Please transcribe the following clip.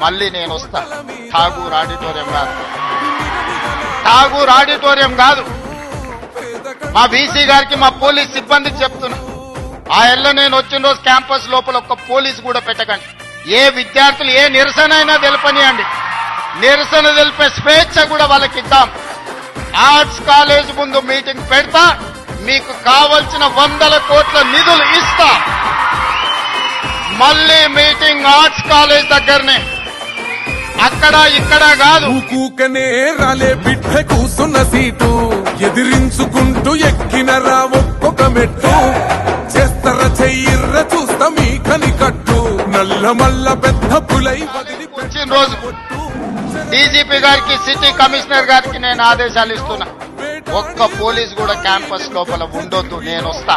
మళ్ళీ నేను వస్తా. ఠాగూర్ ఆడిటోరియం కాదు, ఠాగూర్ ఆడిటోరియం కాదు. మా బీసీ గారికి, మా పోలీస్ సిబ్బందికి చెప్తున్నా, ఆ ఎల్ల నేను వచ్చిన రోజు క్యాంపస్ లోపల ఒక్క పోలీసు కూడా పెట్టకండి. ఏ విద్యార్థులు ఏ నిరసన అయినా తెలపనియండి, నిరసన తెలిపే స్వేచ్ఛ కూడా వాళ్ళకి ఇద్దాం. ఆర్ట్స్ కాలేజ్ ముందు మీటింగ్ పెడతా, మీకు కావలసిన 100 కోట్ల నిధులు ఇస్తా. మళ్ళీ మీటింగ్ ఆర్ట్స్ కాలేజ్ దగ్గరనే, అక్కడ ఇక్కడ కాదు. కూకనే రాలే బిడ్డ కూసున్న సీటు, ఎదిరించుకుంటూ ఎక్కిన రా ఒక్కొక్క మెట్టు. చేస్తర చెయ్యిర్ర చూస్తా మీ కని కట్టు, నల్ల మల్ల పెద్ద పులై వచ్చిన రోజు డీజీపీ గారికి, సిటీ కమిషనర్ గారికి నేను ఆదేశాలు ఇస్తున్నా, ఒక్క పోలీస్ కూడా క్యాంపస్ లోపల ఉండొద్దు. నేను వస్తా.